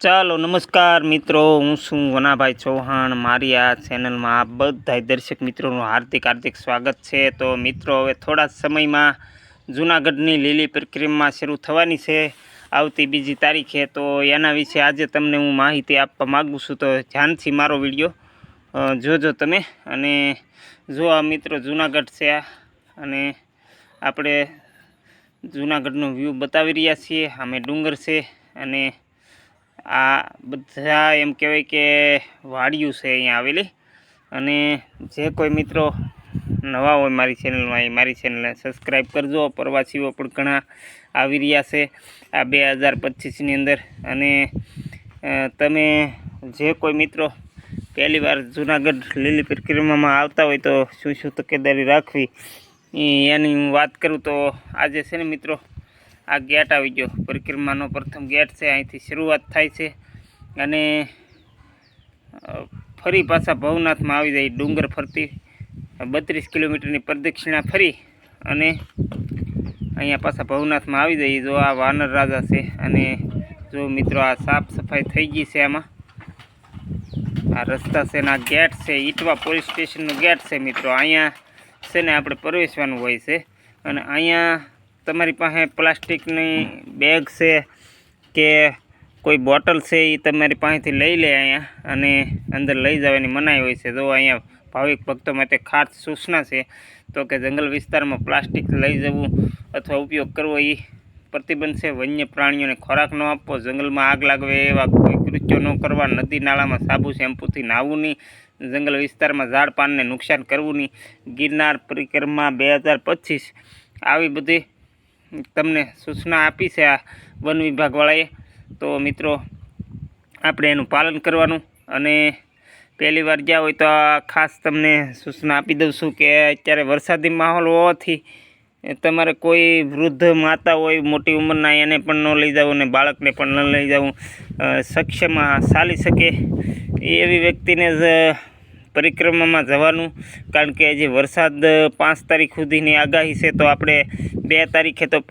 ચાલો નમસ્કાર મિત્રો, હું છું વનાભાઈ ચૌહાણ। મારી આ ચેનલમાં આપ બધા દર્શક મિત્રોનું હાર્દિક સ્વાગત છે। તો મિત્રો, હવે થોડા સમયમાં જૂનાગઢની લીલી પરિક્રમા શરૂ થવાની છે, આવતી 2 તારીખે। તો એના વિશે આજે તમને હું માહિતી આપવા માગું છું, તો ધ્યાનથી મારો વિડીયો જોજો તમે। અને જો આ મિત્રો જૂનાગઢ છે, અને આપણે જૂનાગઢનો વ્યૂ બતાવી રહ્યા છીએ। અમે ડુંગર છે, અને આ બધા એમ કહેવાય કે વાડિયું છે અહીંયા આવેલી। અને જે કોઈ મિત્રો નવા હોય મારી ચેનલમાં, એ મારી ચેનલને સબસ્ક્રાઈબ કરજો। પ્રવાસીઓ પણ ઘણા આવી રહ્યા છે આ 2025ની અંદર। અને તમે જે કોઈ મિત્રો પહેલીવાર જૂનાગઢ લીલી પરિક્રમામાં આવતા હોય તો શું તકેદારી રાખવી એની હું વાત કરું તો આજે છે ને મિત્રો, આ ગેટ આવી ગયો, પરિક્રમાનો પ્રથમ ગેટ છે। અહીંથી શરૂઆત થાય છે અને ફરી પાછા ભવનાથમાં આવી જાય, ડુંગર ફરતી 32 કિલોમીટરની પ્રદક્ષિણા ફરી અને અહીંયા પાછા ભવનાથમાં આવી જાય। જો આ વાનર રાજા છે, અને જો મિત્રો આ સાફ સફાઈ થઈ ગઈ છે, આમાં આ રસ્તા છે ને આ ગેટ છે, ઈટવા પોલીસ સ્ટેશનનો ગેટ છે મિત્રો। અહીંયા છે ને આપણે પ્રવેશવાનું હોય છે, અને અહીંયા તમારી પાસે પ્લાસ્ટિકની બેગ છે કે કોઈ બોટલ છે એ તમારી પાસેથી લઈ લે અહીંયા, અને અંદર લઈ જવાની મનાઈ હોય છે। જો અહીંયા ભાવિક ભક્તો માટે ખાસ સૂચના છે તો કે જંગલ વિસ્તારમાં પ્લાસ્ટિક લઈ જવું અથવા ઉપયોગ કરવો એ પ્રતિબંધ છે। વન્ય પ્રાણીઓને ખોરાક ન આપવો, જંગલમાં આગ લાગવે એવા કોઈ કૃત્યો ન કરવા, નદી નાળામાં સાબુ શેમ્પૂથી નાહવું નહીં, જંગલ વિસ્તારમાં ઝાડ પાનને નુકસાન કરવું નહીં। ગિરનાર પરિક્રમા 2025 આવી બધી તમને સૂચના આપી છે આ વન વિભાગવાળાએ। તો મિત્રો, આપણે એનું પાલન કરવાનું। અને પહેલી વાર ગયા હોય તો આ ખાસ તમને સૂચના આપી દઉં છું કે અત્યારે વરસાદી માહોલ હોવાથી તમારે કોઈ વૃદ્ધ માતા હોય મોટી ઉંમરના, એને પણ ન લઈ જવું, અને બાળકને પણ ન લઈ જવું। સક્ષમ ચાલી શકે એવી વ્યક્તિને જ પરિક્રમામાં જવાનું, કારણ કે હજી વરસાદ 5 તારીખ સુધીની આગાહી છે, તો આપણે 2 તારીખે તો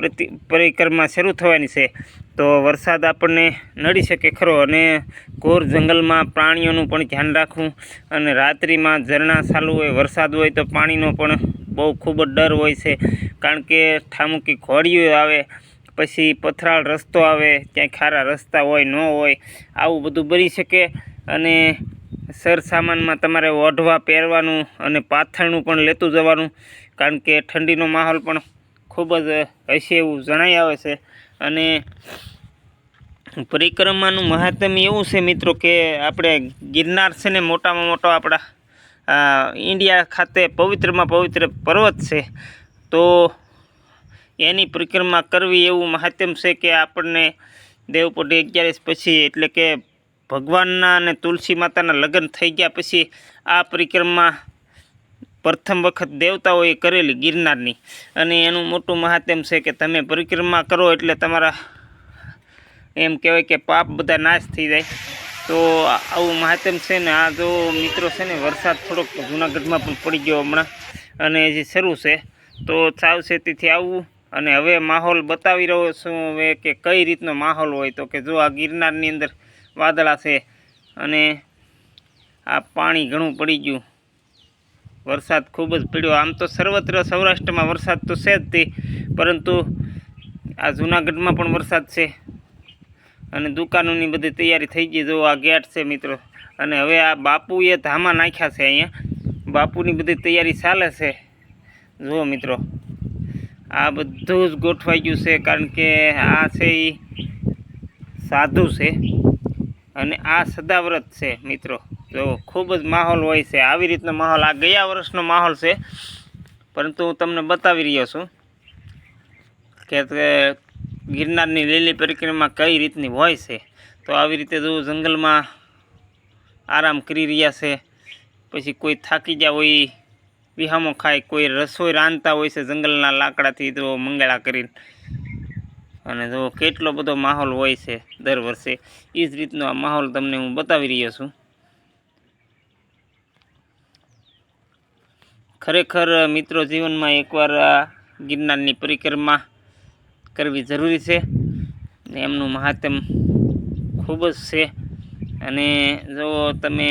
પરિક્રમા શરૂ થવાની છે, તો વરસાદ આપણને નડી શકે ખરો। અને ઘોર જંગલમાં પ્રાણીઓનું પણ ધ્યાન રાખવું, અને રાત્રિમાં ઝરણા ચાલુ હોય, વરસાદ હોય તો પાણીનો પણ બહુ ખૂબ જ ડર હોય છે, કારણ કે ઠામુકી ઘોડીઓ આવે, પછી પથરાળ રસ્તો આવે, ક્યાંય ખારા રસ્તા હોય ન હોય, આવું બધું બની શકે। અને સરસામાનમાં તમારે ઓઢવા પહેરવાનું અને પાથરણું પણ લેતું જવાનું, કારણ કે ઠંડીનો માહોલ પણ ખૂબ જ હશે એવું જણાઈ આવે છે। અને પરિક્રમાનું મહાત્મ્ય એવું છે મિત્રો કે આપણે ગિરનાર છે ને મોટામાં મોટો આપણા ઇન્ડિયા ખાતે પવિત્રમાં પવિત્ર પર્વત છે, તો એની પરિક્રમા કરવી એવું મહાત્મ્ય છે કે આપણને દેવપોઢી 11 પછી, એટલે કે ભગવાનના અને તુલસી માતાના લગ્ન થઈ ગયા પછી આ પરિક્રમા પ્રથમ વખત દેવતાઓએ કરેલી ગિરનારની। અને એનું મોટું મહાત્મ્ય છે કે તમે પરિક્રમા કરો એટલે તમારા એમ કહેવાય કે પાપ બધા નાશ થઈ જાય, તો આવું મહાત્મ્ય છે ને। આ જો મિત્રો છે ને, વરસાદ થોડોક જૂનાગઢમાં પણ પડી ગયો હમણાં, અને હજી શરૂ છે, તો સાવચેતીથી આવવું। અને હવે માહોલ બતાવી રહ્યો છું હવે કે કઈ રીતનો માહોલ હોય, તો કે જો આ ગિરનારની અંદર વાદળા છે, અને આ પાણી ઘણું પડી ગયું, વરસાદ ખૂબ જ પડ્યો। આમ તો સર્વત્ર સૌરાષ્ટ્રમાં વરસાદ તો છે જ તે, પરંતુ આ જૂનાગઢમાં પણ વરસાદ છે, અને દુકાનોની બધી તૈયારી થઈ ગઈ। જો આ ગેટ છે મિત્રો, અને હવે આ બાપુએ ધામા નાખ્યા છે અહીંયા, બાપુની બધી તૈયારી ચાલે છે। જુઓ મિત્રો, આ બધું જ ગોઠવાઈ ગયું છે, કારણ કે આ છે એ સાધુ છે, અને આ સદાવ્રત છે મિત્રો। જો ખૂબ જ માહોલ હોય છે, આવી રીતનો માહોલ આ ગયા વર્ષનો માહોલ છે, પરંતુ હું તમને બતાવી રહ્યો છું કે ગિરનારની લીલી પરિક્રમા કઈ રીતની હોય છે। તો આવી રીતે જો જંગલમાં આરામ કરી રહ્યા છે, પછી કોઈ થાકી ગયા હોય વિહામો ખાય, કોઈ રસોઈ રાંધતા હોય છે જંગલના લાકડાથી તો મંગળા કરીને, અને જો કેટલો બધો માહોલ હોય છે દર વર્ષે, એ જ રીતનો આ માહોલ તમને હું બતાવી રહ્યો છું। ખરેખર મિત્રો, જીવનમાં એકવાર આ ગિરનારની પરિક્રમા કરવી જરૂરી છે, એમનું મહાત્મ્ય ખૂબ જ છે. અને જો તમે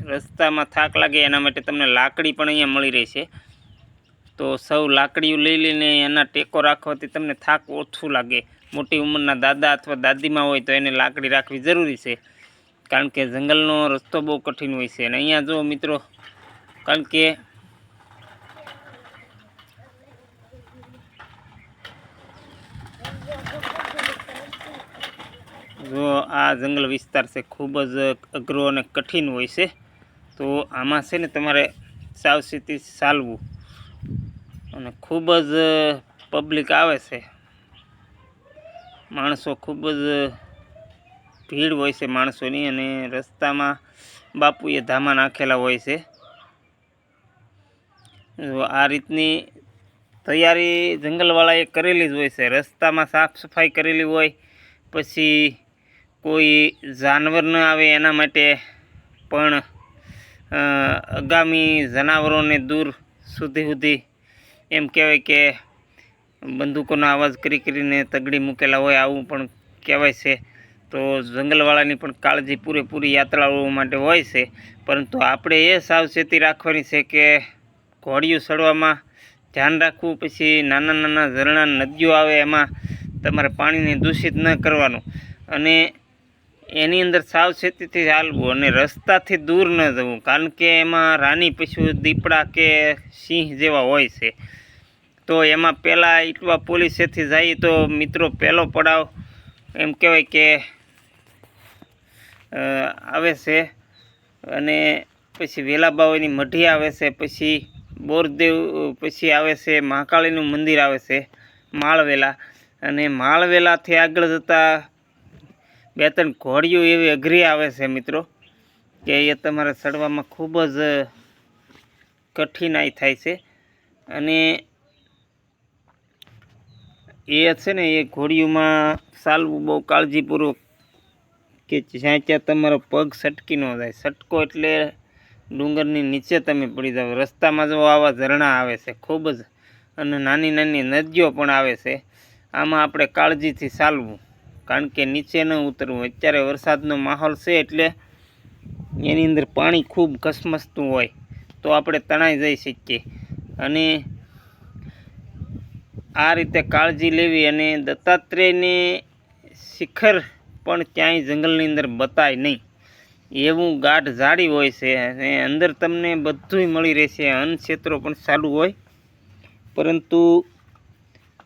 રસ્તામાં થાક લાગે એના માટે તમને લાકડી પણ અહીંયા મળી રહેશે. તો સૌ લાકડીઓ લઈ લઈને એના ટેકો રાખવાથી તમને થાક ઓછું લાગે. મોટી ઉંમરના દાદા અથવા દાદીમાં હોય તો એને લાકડી રાખવી જરૂરી છે, કારણ કે જંગલનો રસ્તો બહુ કઠિન હોય છે. અને અહીંયા જો મિત્રો, કારણ કે જો આ જંગલ વિસ્તાર છે ખૂબ જ અઘરો અને કઠિન હોય છે. તો આમાં છે ને તમારે સાવચેતી ચાલવું. અને ખૂબ જ પબ્લિક આવે છે, માણસો ખૂબ જ ભીડ હોય છે માણસોની. અને રસ્તામાં બાપુએ ધામા નાખેલા હોય છે. આ રીતની તૈયારી જંગલવાળાએ કરેલી જ હોય છે. રસ્તામાં સાફ સફાઈ કરેલી હોય, પછી કોઈ જાનવર ન આવે એના માટે પણ આગામી જનાવરોને દૂર સુધી એમ કહેવાય કે બંદૂકોનો અવાજ કરીને તગડી મૂકેલા હોય, આવું પણ કહેવાય છે. તો જંગલવાળાની પણ કાળજી પૂરેપૂરી યાત્રાળુઓ માટે હોય છે. પરંતુ આપણે એ સાવચેતી રાખવાની છે કે ઘોડિયું ચડવામાં ધ્યાન રાખવું. પછી નાના નાના ઝરણા નદીઓ આવે એમાં તમારે પાણીને દૂષિત ન કરવાનું, અને એની અંદર સાવચેતીથી ચાલવું, અને રસ્તાથી દૂર ન જવું, કારણ કે એમાં રાની પશુ દીપડા કે સિંહ જેવા હોય છે. તો એમાં પહેલાં ઇટવા પોલીસેથી જઈએ તો મિત્રો પહેલો પડાવ એમ કહેવાય કે આવે છે. અને પછી વેલાબાવાની મઢી આવે છે, પછી બોરદેવ, પછી આવે છે મહાકાળીનું મંદિર આવે છે માળવેલા. અને માળવેલાથી આગળ જતાં 2-3 ઘોડીઓ એવી અઘરી આવે છે મિત્રો, કે એ તમારે ચડવામાં ખૂબ જ કઠિનાઈ થાય છે. અને એ છે ને, એ ઘોડીઓમાં ચાલવું બહુ કાળજીપૂર્વક, કે જ્યાં ત્યાં તમારો પગ સટકી ન જાય. સટકો એટલે ડુંગરની નીચે તમે પડી જાવ. રસ્તામાં જો આવા ઝરણા આવે છે ખૂબ જ, અને નાની નાની નદીઓ પણ આવે છે. આમાં આપણે કાળજીથી ચાલવું, કારણ કે નીચે ન ઉતરવું. અત્યારે વરસાદનો માહોલ છે એટલે એની અંદર પાણી ખૂબ ઘસમસતું હોય, તો આપણે તણાઈ જઈ શકીએ. અને આ રીતે કાળજી લેવી. અને દત્તાત્રેયને શિખર પણ ક્યાંય જંગલની અંદર બતાય નહીં, એવું ગાઢ ઝાડી હોય છે. અને અંદર તમને બધુંય મળી રહેશે. અન્નક્ષેત્રો પણ ચાલુ હોય, પરંતુ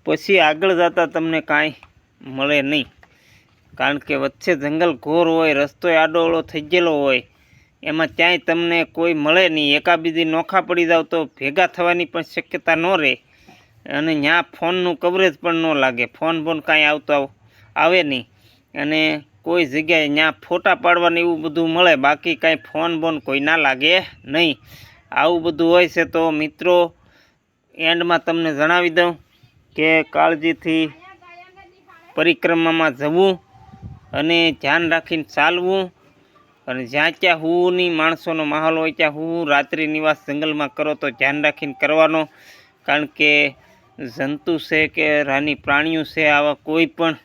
પછી આગળ જતાં તમને કાંઈ મળે નહીં, કારણ કે વચ્ચે જંગલ ઘોર હોય, રસ્તો આડોઅળો થઈ ગયેલો હોય, એમાં ક્યાંય તમને કોઈ મળે નહીં. એકાબીજી નોખા પડી જાવ તો ભેગા થવાની પણ શક્યતા ન રહે. અને ત્યાં ફોનનું કવરેજ પણ ન લાગે, ફોન કાંઈ આવતો આવે નહીં. અને કોઈ જગ્યાએ ત્યાં ફોટા પાડવાને એવું બધું મળે, બાકી કાંઈ ફોન કોઈ ના લાગે નહીં. આવું બધું હોય છે. તો મિત્રો, એન્ડમાં તમને જણાવી દઉં કે કાળજીથી પરિક્રમામાં જવું, અને ધ્યાન રાખીને ચાલવું. અને જ્યાં ત્યાં હુંની માણસોનો માહોલ હોય ત્યાં હું રાત્રિ નિવાસ જંગલમાં કરો તો ધ્યાન રાખીને કરવાનો, કારણ કે જંતુ છે કે રાની પ્રાણીઓ છે, આવા કોઈ પણ